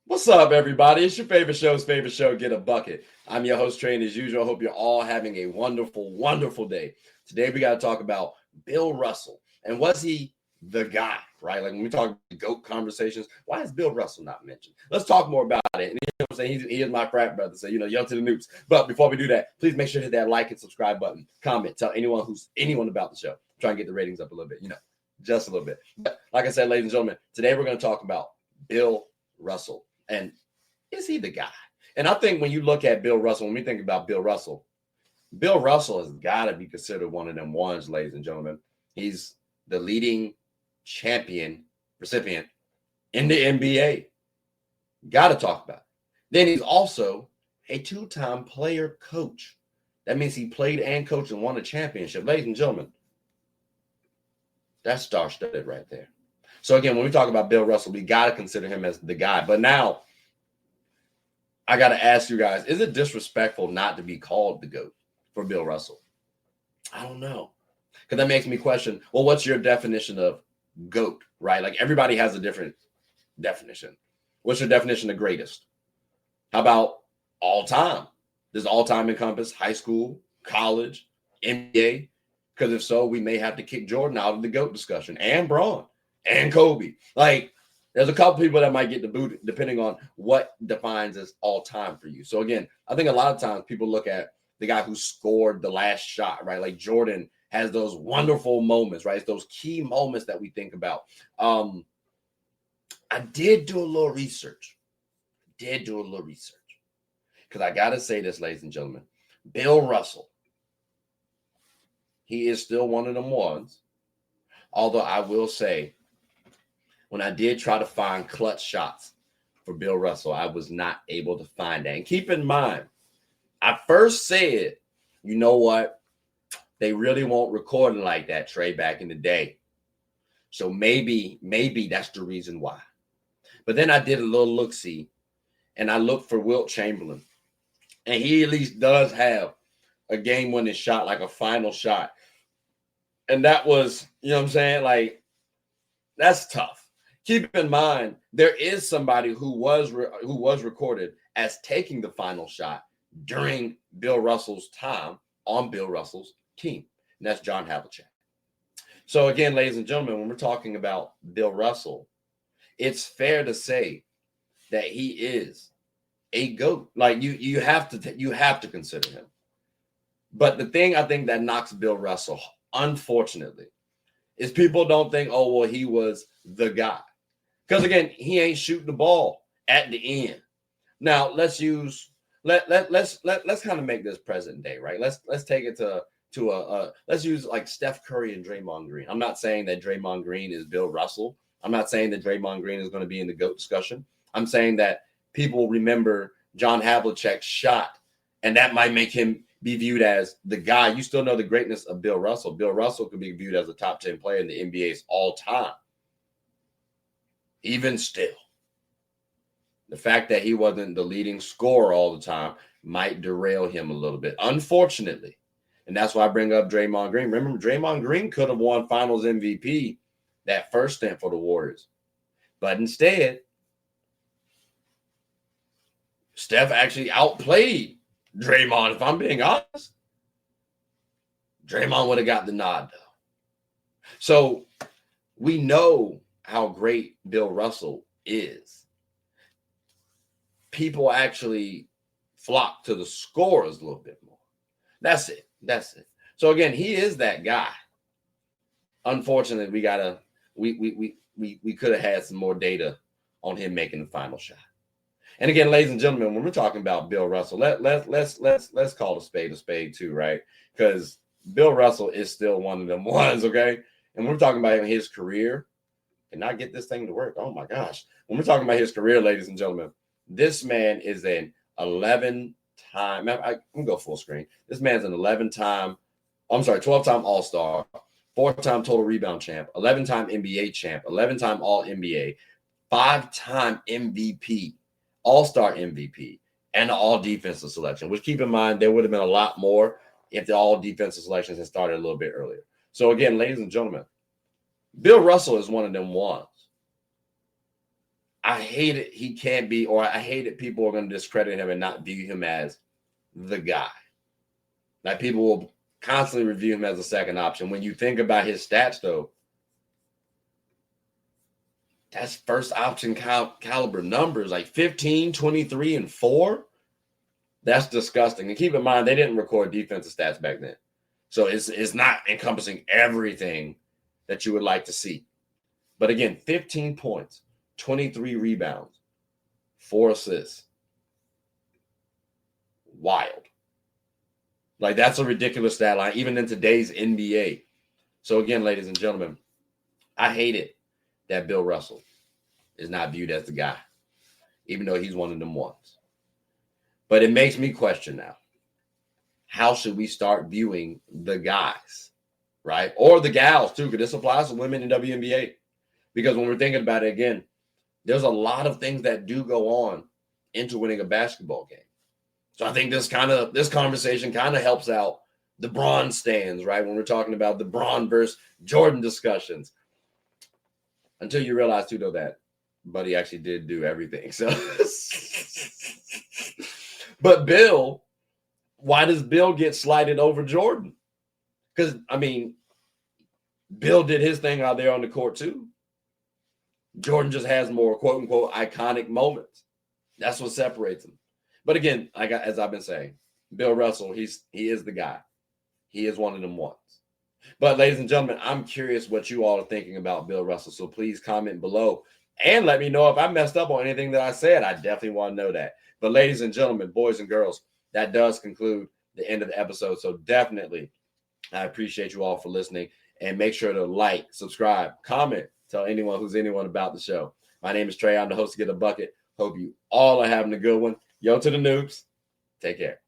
What's up, everybody? It's your favorite show, Get a Bucket. I'm your host, Trey, and as usual, I hope you're all having a wonderful, wonderful day. Today, we got to talk about Bill Russell. And was he the guy, right? Like when we talk GOAT conversations, why is Bill Russell not mentioned? Let's talk more about it. And you know what I'm saying? He is my frat brother, so, young to the noobs. But before we do that, please make sure to hit that like and subscribe button. Comment, tell anyone about the show. Try and get the ratings up a little bit, just a little bit. But like I said, ladies and gentlemen, today we're going to talk about Bill Russell. And is he the guy? And I think when you look at Bill Russell, when we think about Bill Russell has got to be considered one of them ones, ladies and gentlemen. He's the leading champion recipient in the NBA. Got to talk about it. Then he's also a two-time player coach. That means he played and coached and won a championship. Ladies and gentlemen, that's star-studded right there. So again, when we talk about Bill Russell, we got to consider him as the guy. But now, I got to ask you guys, is it disrespectful not to be called the GOAT for Bill Russell? I don't know. Because that makes me question, well, what's your definition of GOAT, right? Like everybody has a different definition. What's your definition of greatest? How about all time? Does all time encompass high school, college, NBA? Because if so, we may have to kick Jordan out of the GOAT discussion and Braun. And Kobe. Like, there's a couple people that might get the boot depending on what defines as all time for you. So again, I think a lot of times people look at the guy who scored the last shot, right? Like Jordan has those wonderful moments, right? It's those key moments that we think about. I did do a little research. Because I got to say this, ladies and gentlemen. Bill Russell, he is still one of them ones. Although I will say, when I did try to find clutch shots for Bill Russell, I was not able to find that. And keep in mind, I first said, you know what? They really won't record it like that, Trey, back in the day. So maybe that's the reason why. But then I did a little look-see, and I looked for Wilt Chamberlain. And he at least does have a game-winning shot, like a final shot. And that was, you know what I'm saying? Like, that's tough. Keep in mind, there is somebody who was recorded as taking the final shot during Bill Russell's time on Bill Russell's team, and that's John Havlicek. So again, ladies and gentlemen, when we're talking about Bill Russell, it's fair to say that he is a GOAT. Like you have to consider him. But the thing I think that knocks Bill Russell, unfortunately, is people don't think, oh well, he was the guy. Because again, he ain't shooting the ball at the end. Now let's kind of make this present day, right? Let's take it to let's use like Steph Curry and Draymond Green. I'm not saying that Draymond Green is Bill Russell. I'm not saying that Draymond Green is going to be in the GOAT discussion. I'm saying that people remember John Havlicek's shot, and that might make him be viewed as the guy. You still know the greatness of Bill Russell. Bill Russell could be viewed as a top 10 player in the NBA's all time. Even still, the fact that he wasn't the leading scorer all the time might derail him a little bit, unfortunately. And that's why I bring up Draymond Green. Remember, Draymond Green could have won Finals MVP that first stint for the Warriors. But instead, Steph actually outplayed Draymond. If I'm being honest, Draymond would have got the nod, though. So we know how great Bill Russell is. People actually flock to the scorers a little bit more. That's it. So again, he is that guy. Unfortunately, we could have had some more data on him making the final shot. And again, ladies and gentlemen, when we're talking about Bill Russell, let's call a spade too, right? Because Bill Russell is still one of them ones, okay? And we're talking about his career. Cannot get this thing to work. Oh my gosh. When we're talking about his career, ladies and gentlemen, this man is an 11-time, I can go full screen. This man's an 12-time All-Star, 4-time total rebound champ, 11-time NBA champ, 11-time All-NBA, 5-time MVP, All-Star MVP, and the All-Defensive selection, which keep in mind, there would have been a lot more if the All-Defensive selections had started a little bit earlier. So again, ladies and gentlemen, Bill Russell is one of them ones. I hate it. He can't be, or I hate it. People are going to discredit him and not view him as the guy. Like people will constantly review him as a second option. When you think about his stats, though, that's first option caliber numbers, like 15, 23, and 4. That's disgusting. And keep in mind, they didn't record defensive stats back then. So it's not encompassing everything that you would like to see. But again, 15 points, 23 rebounds, 4 assists. Wild. Like, that's a ridiculous stat line, even in today's NBA. So again, ladies and gentlemen, I hate it that Bill Russell is not viewed as the guy, even though he's one of them ones. But it makes me question now, how should we start viewing the guys, right? Or the gals too, because this applies to women in WNBA. Because when we're thinking about it again, there's a lot of things that do go on into winning a basketball game. So I think this conversation kind of helps out the Bron stands, right? When we're talking about the Bron versus Jordan discussions. Until you realize too, though, that Buddy actually did do everything. So, but Bill, why does Bill get slighted over Jordan? Because, I mean, Bill did his thing out there on the court too. Jordan just has more quote unquote iconic moments. That's what separates them. But again, as I've been saying, Bill Russell, he is the guy. He is one of them ones. But ladies and gentlemen, I'm curious what you all are thinking about Bill Russell. So please comment below and let me know if I messed up on anything that I said. I definitely want to know that. But ladies and gentlemen, boys and girls, that does conclude the end of the episode. So definitely, I appreciate you all for listening. And make sure to like, subscribe, comment, tell anyone about the show. My name is Trey. I'm the host of Get a Bucket. Hope you all are having a good one. Yo to the noobs. Take care.